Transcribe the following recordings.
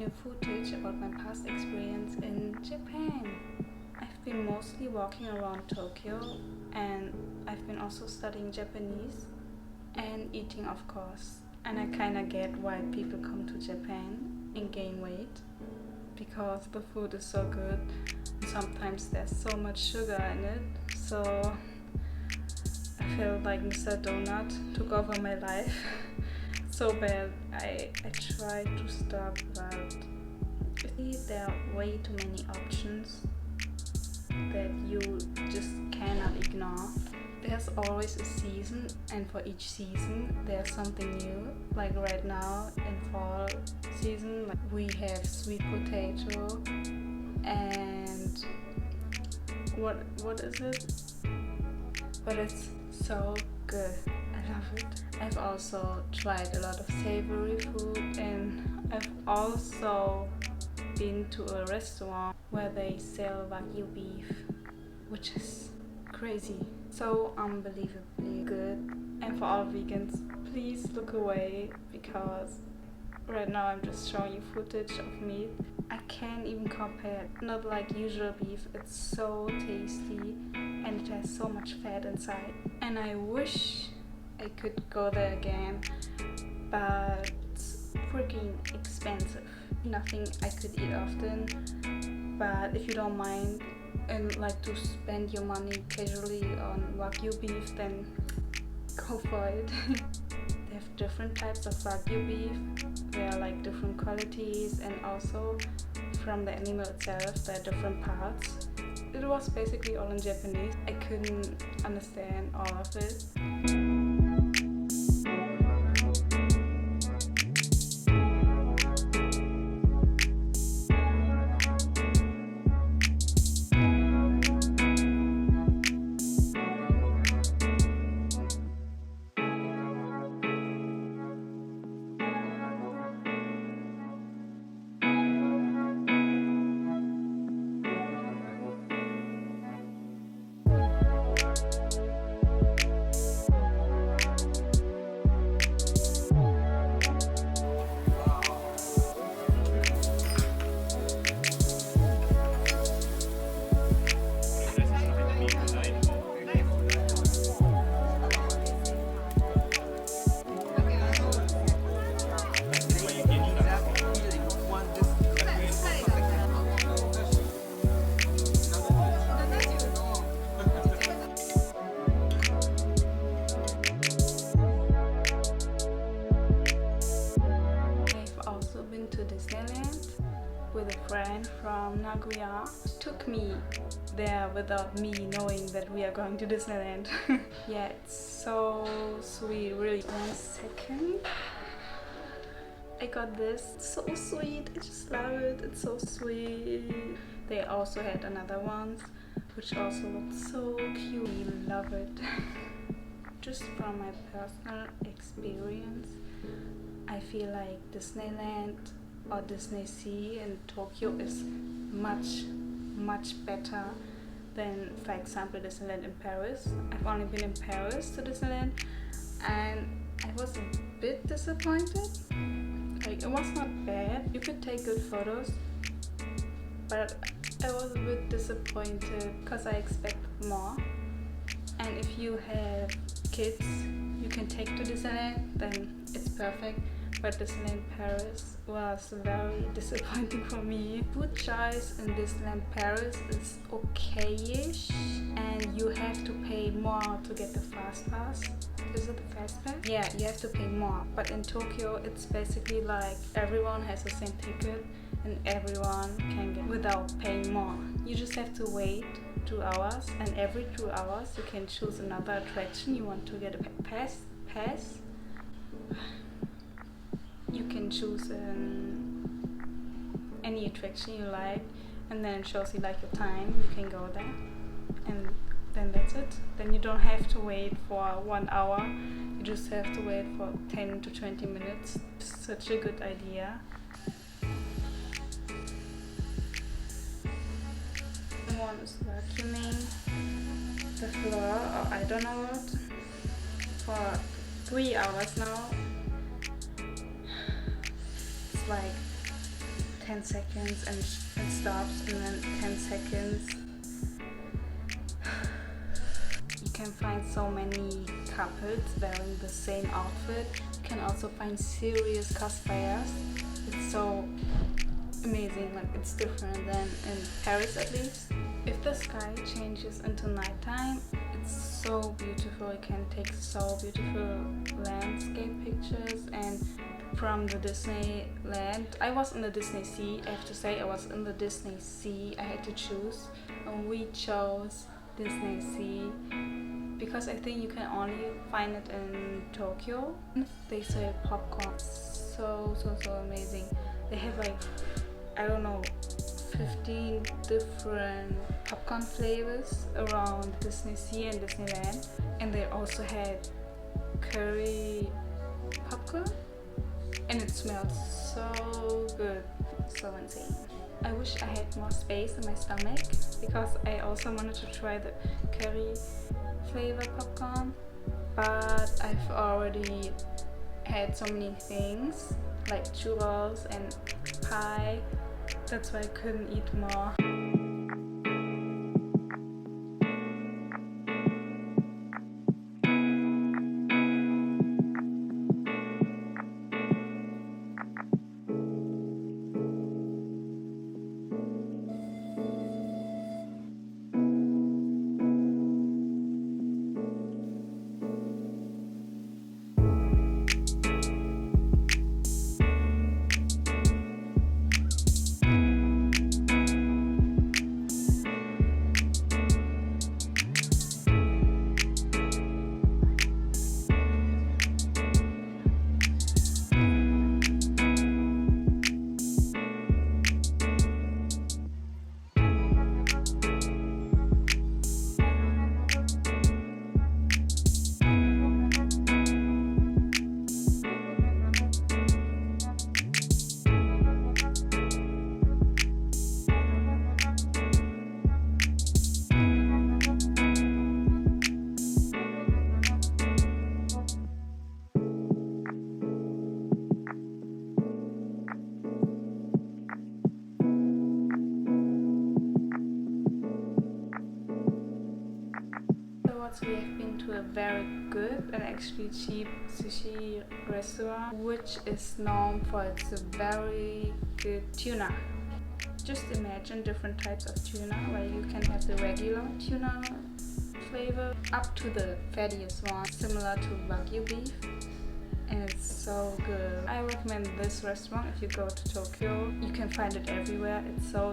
new footage about my past experience in Japan. I've been mostly walking around Tokyo, and I've been also studying Japanese and eating, of course. And I kinda get why people come to Japan and gain weight, because the food is so good. Sometimes there's so much sugar in it, so I felt like Mr. Donut took over my life so bad. I tried to stop, but there are way too many options that you just cannot ignore. There's always a season, and for each season there's something new. Like right now in fall season, like we have sweet potato and what is it? But it's so good. I love it. I've also tried a lot of savory food, and I've also been to a restaurant where they sell Wagyu beef, which is crazy. So unbelievably good. And for all vegans, please look away, because right now I'm just showing you footage of meat. I can't even compare. Not like usual beef. It's so tasty and it has so much fat inside. And I wish I could go there again, but it's freaking expensive. Nothing I could eat often, but if you don't mind and like to spend your money casually on Wagyu beef, then go for it. They have different types of Wagyu beef. There are like different qualities, and also from the animal itself there are different parts. It was basically all in Japanese. I couldn't understand all of it. To Disneyland with a friend from Nagoya. Took me there without me knowing that we are going to Disneyland. Yeah, it's so sweet, really. 1 second. I got this. So sweet. I just love it. It's so sweet. They also had another ones which also looked so cute. I love it. Just from my personal experience, I feel like Disneyland or Disney Sea in Tokyo is much better than, for example, Disneyland in Paris. I've only been in Paris to Disneyland, and I was a bit disappointed. Like, it was not bad. You could take good photos, but I was a bit disappointed because I expected more. And if you have kids you can take to Disneyland, then it's perfect. But Disneyland Paris was very disappointing for me. Food choice in Disneyland Paris is okay-ish, and you have to pay more to get the fast pass. Is it the fast pass? Yeah, you have to pay more. But in Tokyo, it's basically like everyone has the same ticket and everyone can get without paying more. You just have to wait 2 hours, and every 2 hours you can choose another attraction you want to get a pass. You can choose any attraction you like, and then it shows you like your time. You can go there, and then that's it. Then you don't have to wait for 1 hour. You just have to wait for 10 to 20 minutes. It's such a good idea. One is vacuuming the floor, or I don't know what, for 3 hours now. It's like 10 seconds and it stops, and then 10 seconds. You can find so many couples wearing the same outfit. You can also find serious cosplayers. It's so amazing, like it's different than in Paris at least. If the sky changes into nighttime, it's so beautiful. You can take so beautiful landscape pictures. And from the Disneyland, I was in the Disney Sea. I have to say, I was in the Disney Sea. I had to choose, and we chose Disney Sea because I think you can only find it in Tokyo. They sell popcorn, so amazing. They have like, I don't know, 15 different popcorn flavors around Disney Sea and Disneyland, and they also had curry popcorn, and it smelled so good, so insane. I wish I had more space in my stomach because I also wanted to try the curry flavor popcorn, but I've already had so many things like churros and pie. That's why I couldn't eat more. We have been to a very good and actually cheap sushi restaurant, which is known for its very good tuna. Just imagine different types of tuna, where you can have the regular tuna flavor up to the fattiest one, similar to Wagyu beef, and it's so good. I recommend this restaurant if you go to Tokyo. You can find it everywhere. It's so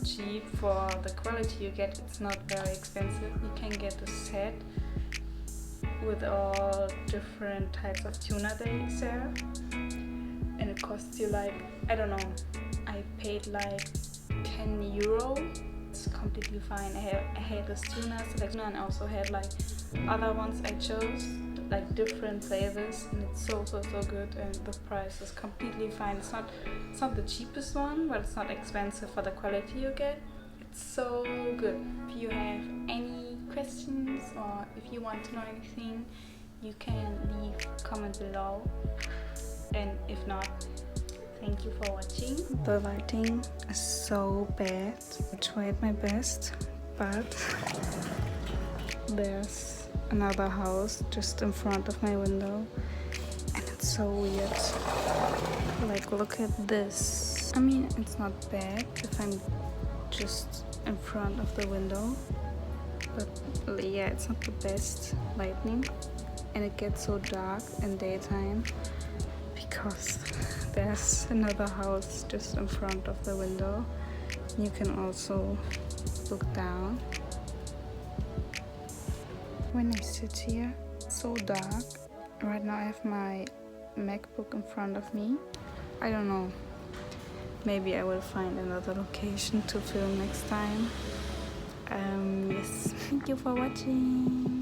cheap for the quality you get. It's not very expensive. You can get a set with all different types of tuna they sell, and it costs you like, I don't know, I paid like 10 euro. It's completely fine. I had this tuna selection and also had like other ones I chose, like different flavors, and it's so good, and the price is completely fine. It's not the cheapest one, but it's not expensive for the quality you get. It's so good. If you have any questions or if you want to know anything, you can leave a comment below, and if not, thank you for watching. The lighting is so bad. I tried my best, but there's another house just in front of my window, and it's so weird. Like, look at this. I mean, it's not bad if I'm just in front of the window, but yeah, it's not the best lighting, and it gets so dark in daytime because there's another house just in front of the window. You can also look down. When I sit here, it's so dark. Right now I have my MacBook in front of me. I don't know, maybe I will find another location to film next time. Yes, thank you for watching.